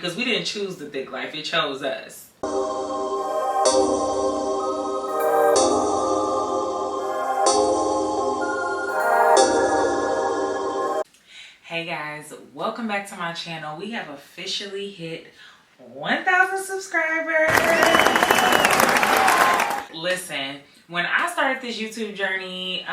Because we didn't choose the thick life, it chose us. Hey guys, welcome back to my channel. We have officially hit 1,000 subscribers. Listen, when I started this YouTube journey,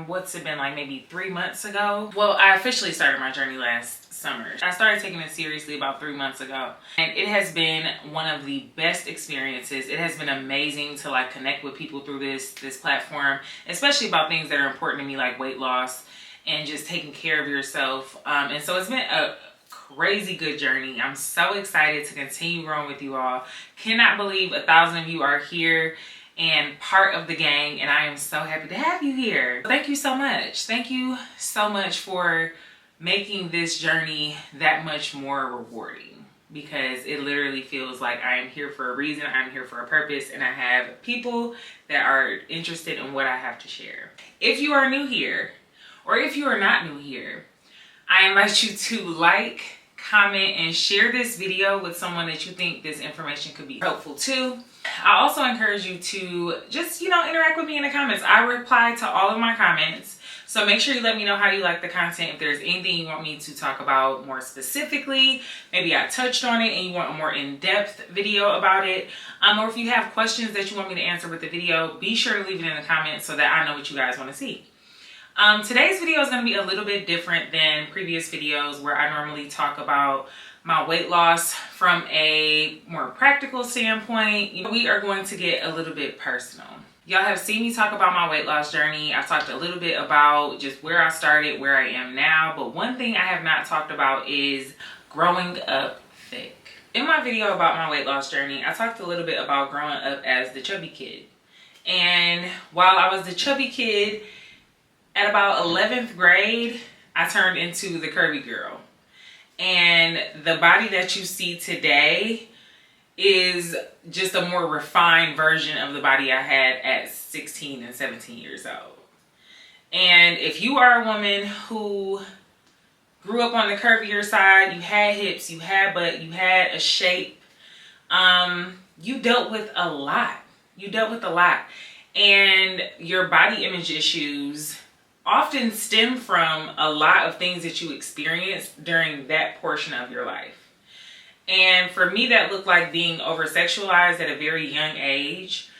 what's it been, like maybe 3 months ago? Well, I officially started my journey last summer. I started taking it seriously about 3 months ago, and it has been one of the best experiences. It has been amazing to like connect with people through this platform, especially about things that are important to me, like weight loss and just taking care of yourself. And so it's been a crazy good journey. I'm so excited to continue growing with you all. Cannot believe 1,000 of you are here and part of the gang, and I am so happy to have you here. Thank you so much. Thank you so much for making this journey that much more rewarding, because it literally feels like I am here for a reason, I'm here for a purpose, and I have people that are interested in what I have to share. If you are new here, or if you are not new here, I invite you to like, comment, and share this video with someone that you think this information could be helpful to. I also encourage you to just, interact with me in the comments. I reply to all of my comments. So make sure you let me know how you like the content. If there's anything you want me to talk about more specifically, maybe I touched on it and you want a more in-depth video about it. Or if you have questions that you want me to answer with the video, be sure to leave it in the comments so that I know what you guys want to see. Today's video is going to be a little bit different than previous videos where I normally talk about my weight loss from a more practical standpoint. We are going to get a little bit personal. Y'all have seen me talk about my weight loss journey. I've talked a little bit about just where I started, where I am now, but one thing I have not talked about is growing up thick. In my video about my weight loss journey, I talked a little bit about growing up as the chubby kid. And while I was the chubby kid, at about 11th grade, I turned into the curvy girl. And the body that you see today is just a more refined version of the body I had at 16 and 17 years old. And if you are a woman who grew up on the curvier side, you had hips, you had butt, you had a shape, you dealt with a lot. You dealt with a lot. And your body image issues often stem from a lot of things that you experienced during that portion of your life. And for me, that looked like being over-sexualized at a very young age.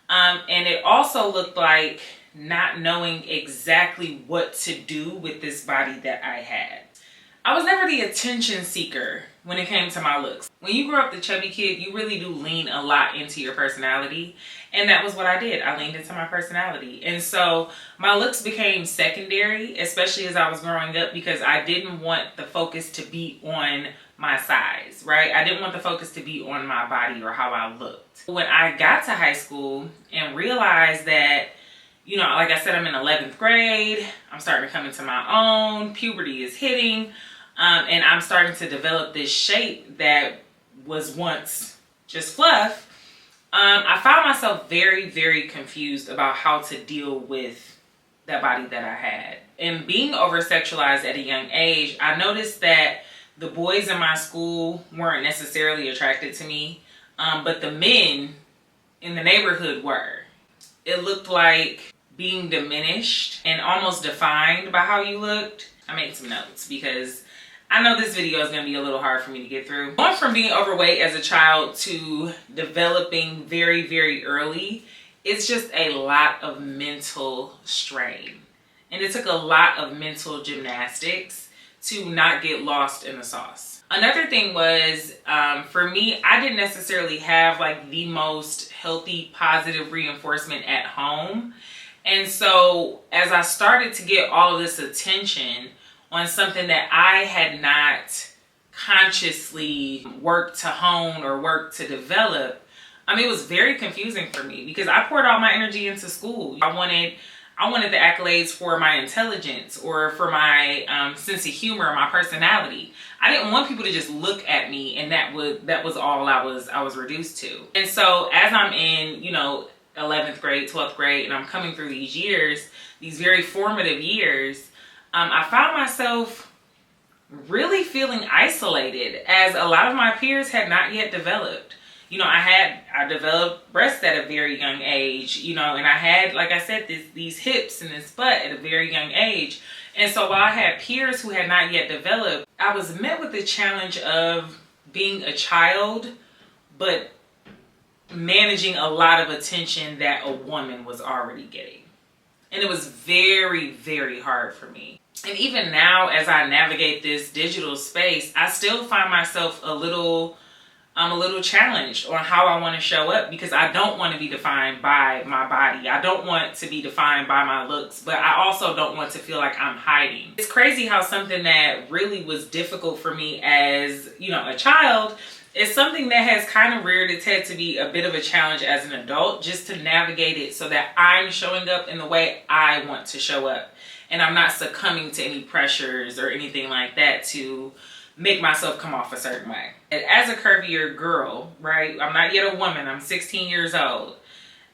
And it also looked like not knowing exactly what to do with this body that I had. I was never the attention seeker when it came to my looks. When you grow up the chubby kid, you really do lean a lot into your personality. And that was what I did. I leaned into my personality. And so my looks became secondary, especially as I was growing up, because I didn't want the focus to be on my size, right? I didn't want the focus to be on my body or how I looked. When I got to high school and realized that, like I said, I'm in 11th grade, I'm starting to come into my own, puberty is hitting, and I'm starting to develop this shape that was once just fluff. I found myself very, very confused about how to deal with that body that I had. And being over-sexualized at a young age, I noticed that the boys in my school weren't necessarily attracted to me, but the men in the neighborhood were. It looked like being diminished and almost defined by how you looked. I made some notes because I know this video is going to be a little hard for me to get through. Going from being overweight as a child to developing very, very early, it's just a lot of mental strain. And it took a lot of mental gymnastics to not get lost in the sauce. Another thing was, for me, I didn't necessarily have like the most healthy, positive reinforcement at home. And so as I started to get all of this attention on something that I had not consciously worked to hone or worked to develop, it was very confusing for me because I poured all my energy into school. I wanted the accolades for my intelligence or for my sense of humor, my personality. I didn't want people to just look at me, and that was all I was reduced to. And so as I'm in, 11th grade, 12th grade, and I'm coming through these years, these very formative years, I found myself really feeling isolated, as a lot of my peers had not yet developed. You know, I developed breasts at a very young age, you know, and I had, like I said, these hips and this butt at a very young age. And so while I had peers who had not yet developed, I was met with the challenge of being a child, but managing a lot of attention that a woman was already getting. And it was very, very hard for me. And even now, as I navigate this digital space, I still find myself I'm a little challenged on how I want to show up, because I don't want to be defined by my body. I don't want to be defined by my looks, but I also don't want to feel like I'm hiding. It's crazy how something that really was difficult for me as, you know, a child is something that has kind of reared its head to be a bit of a challenge as an adult, just to navigate it so that I'm showing up in the way I want to show up. And I'm not succumbing to any pressures or anything like that to make myself come off a certain way. And as a curvier girl, right? I'm not yet a woman, I'm 16 years old.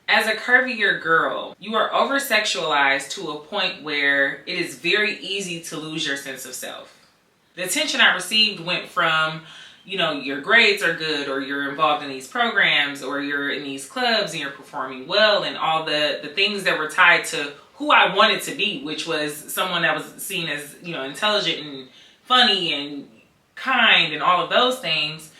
As a curvier girl, you are over-sexualized to a point where it is very easy to lose your sense of self. The attention I received went from, you know, your grades are good, or you're involved in these programs, or you're in these clubs and you're performing well, and all the things that were tied to who I wanted to be, which was someone that was seen as, you know, intelligent and funny and kind and all of those things.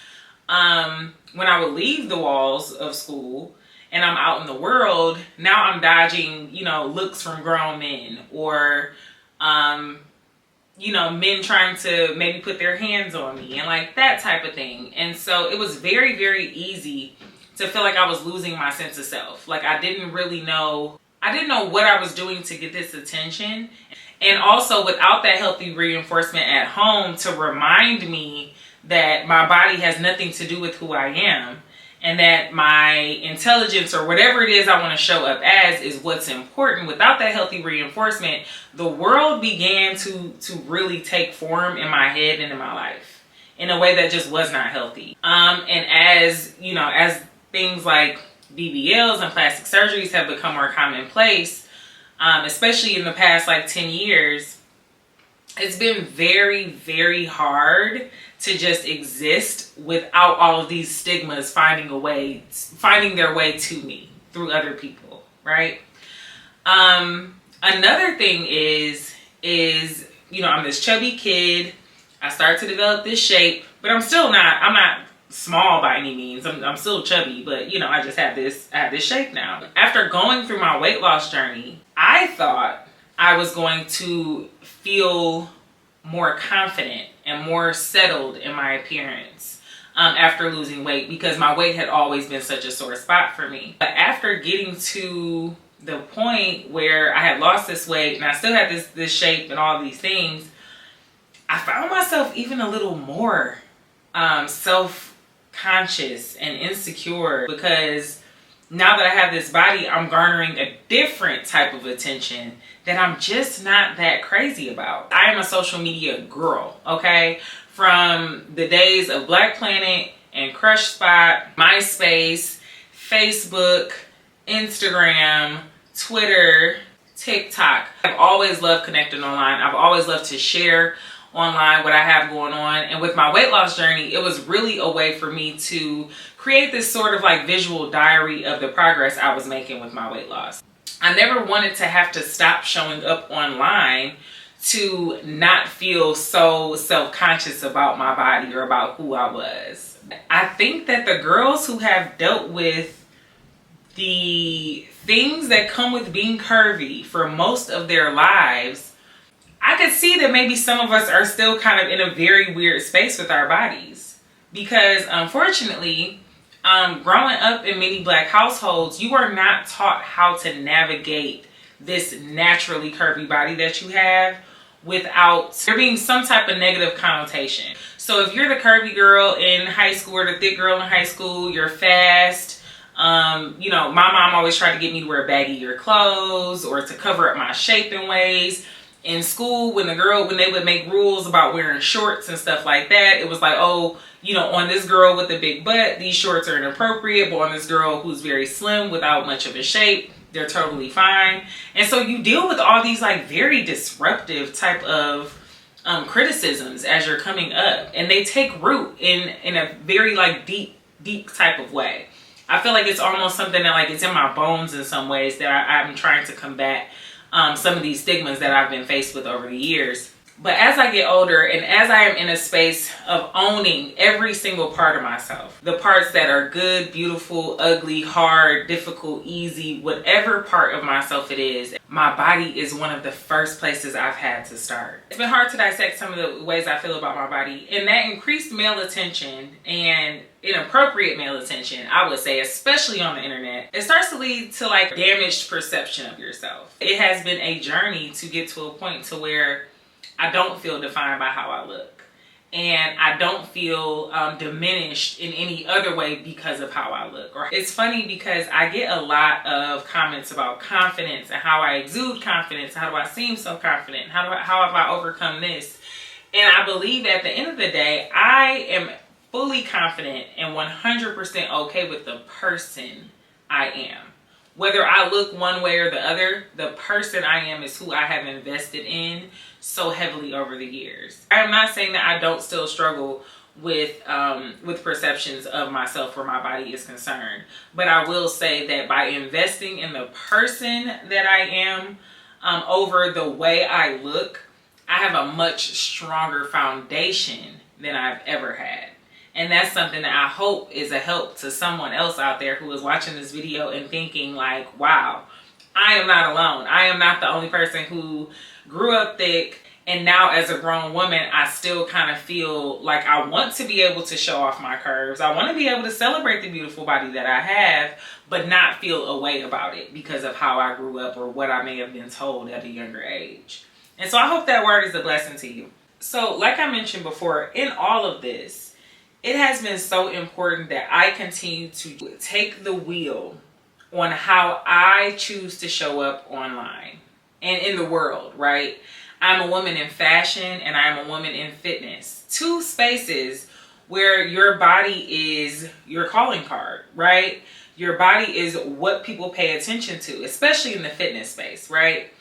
When I would leave the walls of school and I'm out in the world, now I'm dodging, you know, looks from grown men, or you know, men trying to maybe put their hands on me and like that type of thing. And so it was very, very easy to feel like I was losing my sense of self. Like I didn't know what I was doing to get this attention. And also, without that healthy reinforcement at home to remind me that my body has nothing to do with who I am, and that my intelligence or whatever it is I want to show up as is what's important. Without that healthy reinforcement, the world began to really take form in my head and in my life in a way that just was not healthy. And as, you know, as things like BBLs and plastic surgeries have become more commonplace, especially in the past like 10 years, it's been very, very hard to just exist without all of these stigmas finding their way to me through other people, right? Another thing is, you know, I'm this chubby kid. I start to develop this shape, but I'm not small by any means. I'm still chubby, but you know, I have this shape now. After going through my weight loss journey, I thought I was going to feel more confident and more settled in my appearance after losing weight, because my weight had always been such a sore spot for me. But after getting to the point where I had lost this weight and I still had this shape and all these things, I found myself even a little more self-conscious and insecure, because now that I have this body, I'm garnering a different type of attention that I'm just not that crazy about. I am a social media girl, okay? From the days of Black Planet and Crush Spot, MySpace, Facebook, Instagram, Twitter, TikTok. I've always loved connecting online. I've always loved to share online what I have going on. And with my weight loss journey, it was really a way for me to create this sort of like visual diary of the progress I was making with my weight loss. I never wanted to have to stop showing up online to not feel so self-conscious about my body or about who I was. I think that the girls who have dealt with the things that come with being curvy for most of their lives, I could see that maybe some of us are still kind of in a very weird space with our bodies, because unfortunately, growing up in many Black households, you are not taught how to navigate this naturally curvy body that you have without there being some type of negative connotation. So if you're the curvy girl in high school or the thick girl in high school, you're fast. You know, my mom always tried to get me to wear baggier clothes or to cover up my shape in ways. In school, when they would make rules about wearing shorts and stuff like that, it was like, oh, you know, on this girl with a big butt, these shorts are inappropriate, but on this girl who's very slim without much of a shape, they're totally fine. And so you deal with all these like very disruptive type of criticisms as you're coming up, and they take root in a very like deep type of way. I feel like it's almost something that like it's in my bones in some ways that I'm trying to combat some of these stigmas that I've been faced with over the years. But as I get older and as I am in a space of owning every single part of myself, the parts that are good, beautiful, ugly, hard, difficult, easy, whatever part of myself it is, my body is one of the first places I've had to start. It's been hard to dissect some of the ways I feel about my body, and that increased male attention and inappropriate male attention, I would say, especially on the internet, it starts to lead to like damaged perception of yourself. It has been a journey to get to a point to where I don't feel defined by how I look, and I don't feel diminished in any other way because of how I look. Or it's funny because I get a lot of comments about confidence and how I exude confidence. How do I seem so confident? How have I overcome this? And I believe at the end of the day, I am fully confident and 100% okay with the person I am. Whether I look one way or the other, the person I am is who I have invested in so heavily over the years. I'm not saying that I don't still struggle with perceptions of myself where my body is concerned, but I will say that by investing in the person that I am over the way I look, I have a much stronger foundation than I've ever had. And that's something that I hope is a help to someone else out there who is watching this video and thinking like, wow, I am not alone. I am not the only person who grew up thick, and now as a grown woman, I still kind of feel like I want to be able to show off my curves. I want to be able to celebrate the beautiful body that I have, but not feel a way about it because of how I grew up or what I may have been told at a younger age. And so I hope that word is a blessing to you. So like I mentioned before, in all of this, it has been so important that I continue to take the wheel on how I choose to show up online and in the world, right? I'm a woman in fashion and I'm a woman in fitness. Two spaces where your body is your calling card, right? Your body is what people pay attention to, especially in the fitness space, right?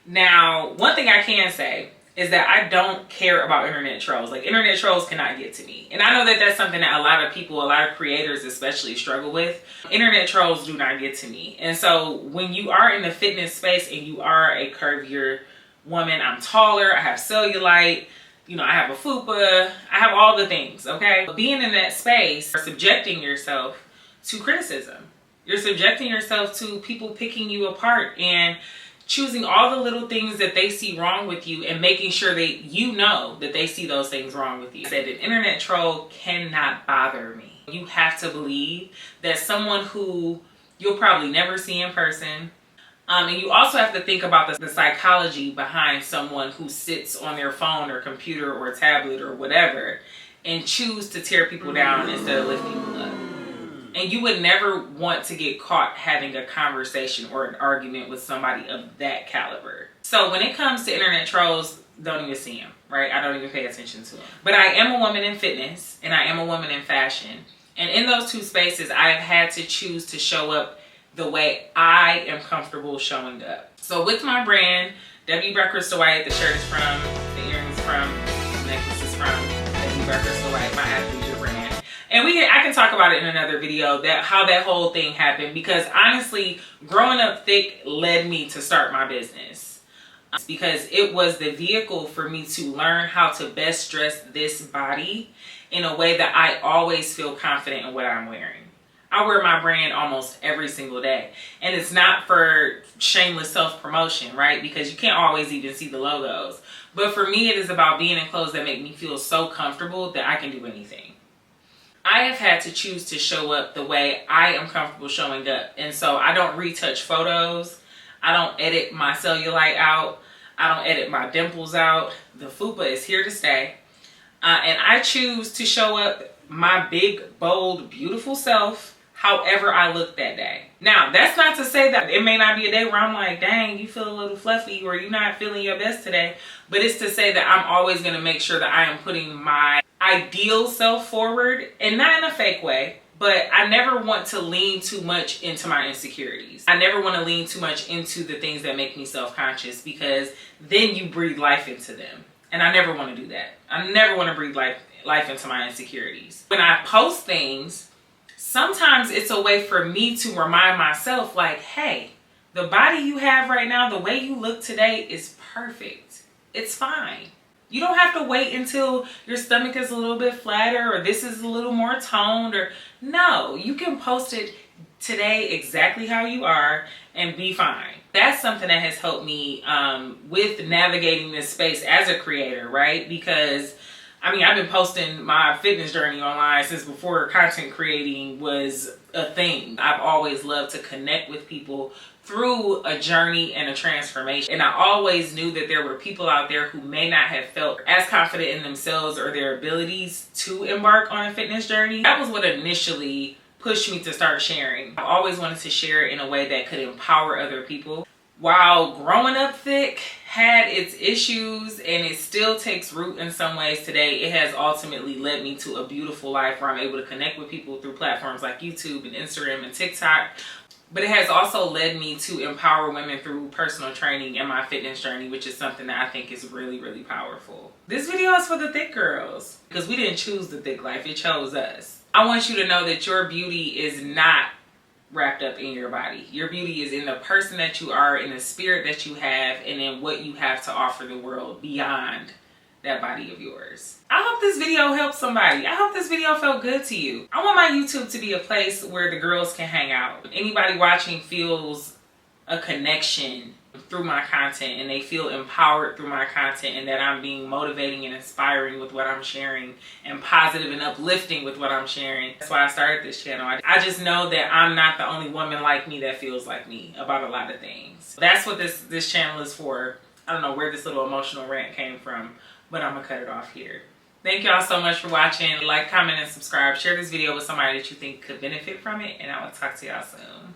Now, one thing I can say is that I don't care about internet trolls. Like, internet trolls cannot get to me. And I know that that's something that a lot of people, a lot of creators especially, struggle with. Internet trolls do not get to me. And so when you are in the fitness space and you are a curvier woman, I'm taller, I have cellulite, you know, I have a fupa, I have all the things, okay? Being in that space, you're subjecting yourself to criticism. You're subjecting yourself to people picking you apart and choosing all the little things that they see wrong with you and making sure that you know that they see those things wrong with you. I said an internet troll cannot bother me. You have to believe that someone who you'll probably never see in person, and you also have to think about the psychology behind someone who sits on their phone or computer or tablet or whatever and choose to tear people down instead of lifting people up. And you would never want to get caught having a conversation or an argument with somebody of that caliber. So when it comes to internet trolls, don't even see them, right? I don't even pay attention to them. But I am a woman in fitness and I am a woman in fashion. And in those two spaces, I have had to choose to show up the way I am comfortable showing up. So with my brand, W by Crystal White, the shirt is from, the earrings from, the necklace is from W by Crystal White, my athleisure brand. And I can talk about it in another video, how that whole thing happened, because honestly, growing up thick led me to start my business. Because it was the vehicle for me to learn how to best dress this body in a way that I always feel confident in what I'm wearing. I wear my brand almost every single day. And it's not for shameless self-promotion, right? Because you can't always even see the logos. But for me, it is about being in clothes that make me feel so comfortable that I can do anything. I have had to choose to show up the way I am comfortable showing up. And so I don't retouch photos. I don't edit my cellulite out. I don't edit my dimples out. The fupa is here to stay. And I choose to show up my big, bold, beautiful self however I look that day. Now, that's not to say that it may not be a day where I'm like, dang, you feel a little fluffy or you're not feeling your best today. But it's to say that I'm always going to make sure that I am putting my ideal self forward, and not in a fake way, but I never want to lean too much into my insecurities. I never want to lean too much into the things that make me self-conscious, because then you breathe life into them. And I never want to do that. I never want to breathe life into my insecurities. When I post things, sometimes it's a way for me to remind myself like, hey, the body you have right now, the way you look today is perfect. It's fine. You don't have to wait until your stomach is a little bit flatter or this is a little more toned, or no, you can post it today exactly how you are and be fine. That's something that has helped me with navigating this space as a creator, right? Because I mean, I've been posting my fitness journey online since before content creating was a thing. I've always loved to connect with people through a journey and a transformation. And I always knew that there were people out there who may not have felt as confident in themselves or their abilities to embark on a fitness journey. That was what initially pushed me to start sharing. I always wanted to share in a way that could empower other people. While growing up thick had its issues and it still takes root in some ways today, it has ultimately led me to a beautiful life where I'm able to connect with people through platforms like YouTube and Instagram and TikTok. But it has also led me to empower women through personal training and my fitness journey, which is something that I think is really, really powerful. This video is for the thick girls because we didn't choose the thick life, it chose us. I want you to know that your beauty is not wrapped up in your body. Your beauty is in the person that you are, in the spirit that you have, and in what you have to offer the world beyond that body of yours. I hope this video helped somebody. I hope this video felt good to you. I want my YouTube to be a place where the girls can hang out. Anybody watching feels a connection through my content and they feel empowered through my content, and that I'm being motivating and inspiring with what I'm sharing and positive and uplifting with what I'm sharing. That's why I started this channel. I just know that I'm not the only woman like me that feels like me about a lot of things. That's what this channel is for. I don't know where this little emotional rant came from, but I'm gonna cut it off here. Thank y'all so much for watching. Like, comment, and subscribe. Share this video with somebody that you think could benefit from it, and I will talk to y'all soon.